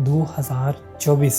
2024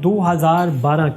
2012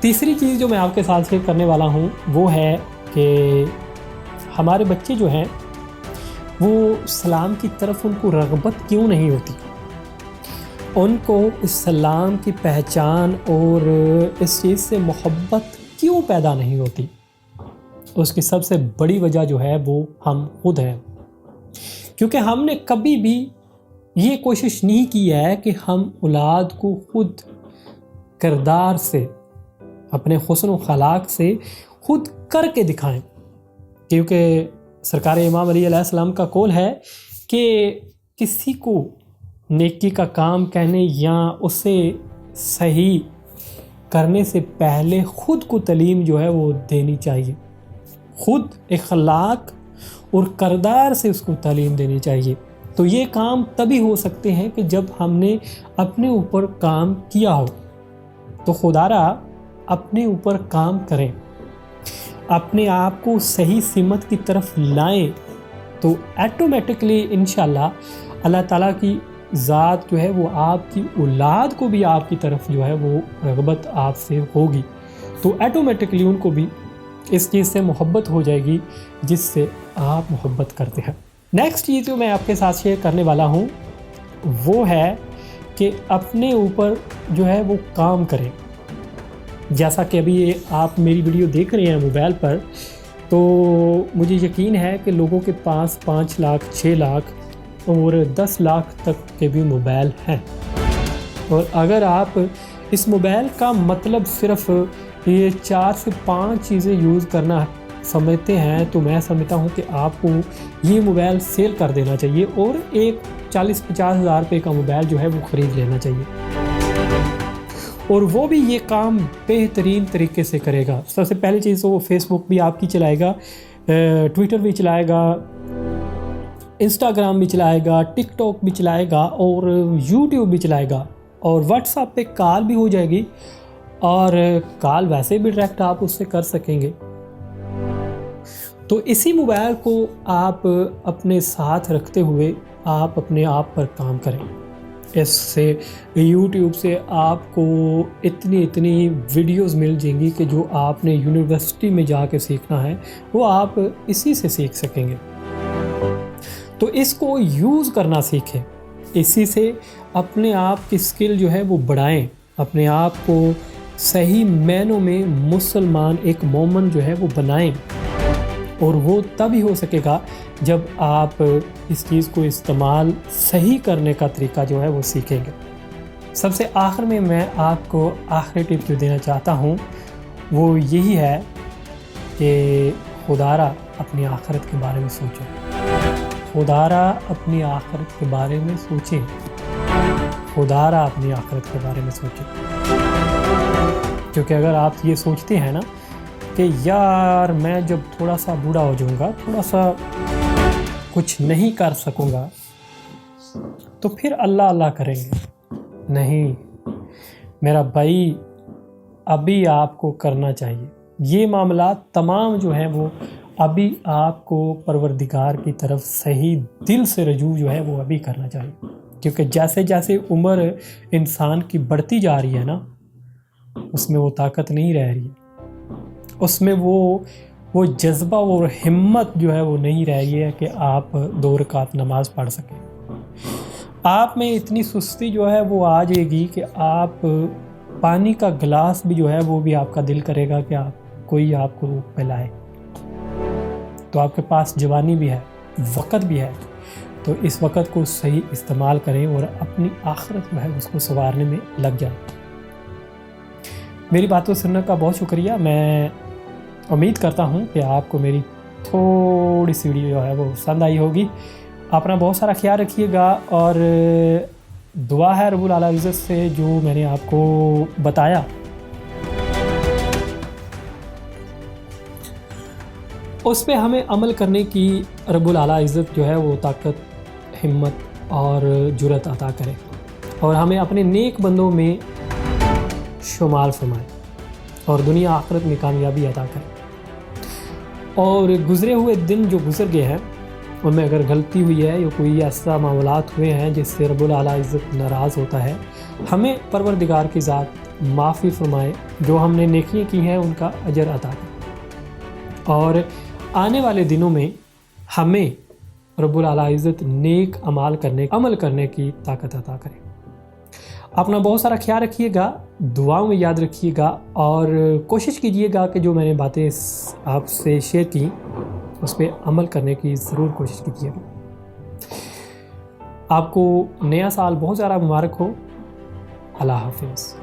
تیسری چیز جو میں آپ کے ساتھ شیئر کرنے والا ہوں وہ ہے کہ ہمارے بچے جو ہیں وہ اسلام کی طرف ان کو رغبت کیوں نہیں ہوتی، ان کو اسلام کی پہچان اور اس چیز سے محبت کیوں پیدا نہیں ہوتی؟ اس کی سب سے بڑی وجہ جو ہے وہ ہم خود ہیں، کیونکہ ہم نے کبھی بھی یہ کوشش نہیں کی ہے کہ ہم اولاد کو خود کردار سے، اپنے حسن و اخلاق سے خود کر کے دکھائیں، کیونکہ سرکار امام علیہ السلام کا قول ہے کہ کسی کو نیکی کا کام کہنے یا اسے صحیح کرنے سے پہلے خود کو تعلیم جو ہے وہ دینی چاہیے، خود اخلاق اور کردار سے اس کو تعلیم دینی چاہیے۔ تو یہ کام تبھی ہو سکتے ہیں کہ جب ہم نے اپنے اوپر کام کیا ہو۔ تو خدا را اپنے اوپر کام کریں، اپنے آپ کو صحیح سمت کی طرف لائیں، تو ایٹومیٹکلی انشاءاللہ اللہ تعالیٰ کی ذات جو ہے وہ آپ کی اولاد کو بھی آپ کی طرف جو ہے وہ رغبت آپ سے ہوگی، تو ایٹومیٹکلی ان کو بھی اس چیز سے محبت ہو جائے گی جس سے آپ محبت کرتے ہیں۔ نیکسٹ چیز جو میں آپ کے ساتھ شیئر کرنے والا ہوں وہ ہے کہ اپنے اوپر جو ہے وہ کام کریں۔ جیسا کہ ابھی آپ میری ویڈیو دیکھ رہے ہیں موبائل پر، تو مجھے یقین ہے کہ لوگوں کے پاس 5 لاکھ 6 لاکھ اور 10 لاکھ تک کے بھی موبائل ہیں، اور اگر آپ اس موبائل کا مطلب صرف یہ 4 سے 5 چیزیں یوز کرنا سمجھتے ہیں، تو میں سمجھتا ہوں کہ آپ کو یہ موبائل سیل کر دینا چاہیے اور ایک 40-50 ہزار روپے کا موبائل جو ہے وہ خرید لینا چاہیے، اور وہ بھی یہ کام بہترین طریقے سے کرے گا۔ سب سے پہلی چیز تو وہ فیس بک بھی آپ کی چلائے گا، ٹویٹر بھی چلائے گا، انسٹاگرام بھی چلائے گا، ٹک ٹاک بھی چلائے گا، اور یوٹیوب بھی چلائے گا، اور واٹس ایپ پہ کال بھی ہو جائے گی، اور کال ویسے بھی ڈائریکٹ آپ اس سے کر سکیں گے۔ تو اسی موبائل کو آپ اپنے ساتھ رکھتے ہوئے آپ اپنے آپ پر کام کریں۔ اس سے یوٹیوب سے آپ کو اتنی ویڈیوز مل جائیں گی کہ جو آپ نے یونیورسٹی میں جا کے سیکھنا ہے وہ آپ اسی سے سیکھ سکیں گے۔ تو اس کو یوز کرنا سیکھیں، اسی سے اپنے آپ کی سکل جو ہے وہ بڑھائیں، اپنے آپ کو صحیح معنوں میں مسلمان ایک مومن جو ہے وہ بنائیں، اور وہ تب ہی ہو سکے گا جب آپ اس چیز کو استعمال صحیح کرنے کا طریقہ جو ہے وہ سیکھیں گے۔ سب سے آخر میں آپ کو آخری ٹپ جو دینا چاہتا ہوں وہ یہی ہے کہ خدا را اپنی آخرت کے بارے میں سوچیں، خدا را اپنی آخرت کے بارے میں سوچیں، خدا را اپنی آخرت کے بارے میں سوچیں، کیونکہ اگر آپ یہ سوچتے ہیں نا کہ یار میں جب تھوڑا سا بوڑھا ہو جاؤں گا، تھوڑا سا کچھ نہیں کر سکوں گا، تو پھر اللہ کریں گے، نہیں میرا بھائی، ابھی آپ کو کرنا چاہیے یہ معاملات تمام جو ہیں وہ ابھی آپ کو پروردگار کی طرف صحیح دل سے رجوع جو ہے وہ ابھی کرنا چاہیے، کیونکہ جیسے جیسے عمر انسان کی بڑھتی جا رہی ہے نا، اس میں وہ طاقت نہیں رہ رہی ہے، اس میں وہ جذبہ اور ہمت جو ہے وہ نہیں رہ رہی ہے کہ آپ 2 رکعت نماز پڑھ سکیں۔ آپ میں اتنی سستی جو ہے وہ آ جائے گی کہ آپ پانی کا گلاس بھی جو ہے وہ بھی آپ کا دل کرے گا کہ کوئی آپ کو پلائے۔ تو آپ کے پاس جوانی بھی ہے، وقت بھی ہے، تو اس وقت کو صحیح استعمال کریں اور اپنی آخرت جو ہے اس کو سنوارنے میں لگ جائیں۔ میری باتوں سننے کا بہت شکریہ۔ میں امید کرتا ہوں کہ آپ کو میری تھوڑی سی ویڈیو جو ہے وہ پسند آئی ہوگی۔ اپنا بہت سارا خیال رکھیے گا، اور دعا ہے رب العالی عزت سے جو میں نے آپ کو بتایا اس پہ ہمیں عمل کرنے کی رب العالی عزت جو ہے وہ طاقت، ہمت اور جرأت عطا کرے، اور ہمیں اپنے نیک بندوں میں شمار فرمائے، اور دنیا آخرت میں کامیابی عطا کرے۔ اور گزرے ہوئے دن جو گزر گئے ہیں ان میں اگر غلطی ہوئی ہے یا کوئی ایسا معاملات ہوئے ہیں جس سے رب العالی عزت ناراض ہوتا ہے، ہمیں پروردگار کی ذات معافی فرمائے، جو ہم نے نیکیاں کی ہیں ان کا اجر عطا کرے، اور آنے والے دنوں میں ہمیں رب العلی عزت نیک عمل کرنے کی طاقت عطا کرے۔ اپنا بہت سارا خیال رکھیے گا، دعاؤں میں یاد رکھیے گا، اور کوشش کیجیے گا کہ جو میں نے باتیں آپ سے شیئر کی اس پہ عمل کرنے کی ضرور کوشش کیجیے گا۔ آپ کو نیا سال بہت زیادہ مبارک ہو۔ اللہ حافظ۔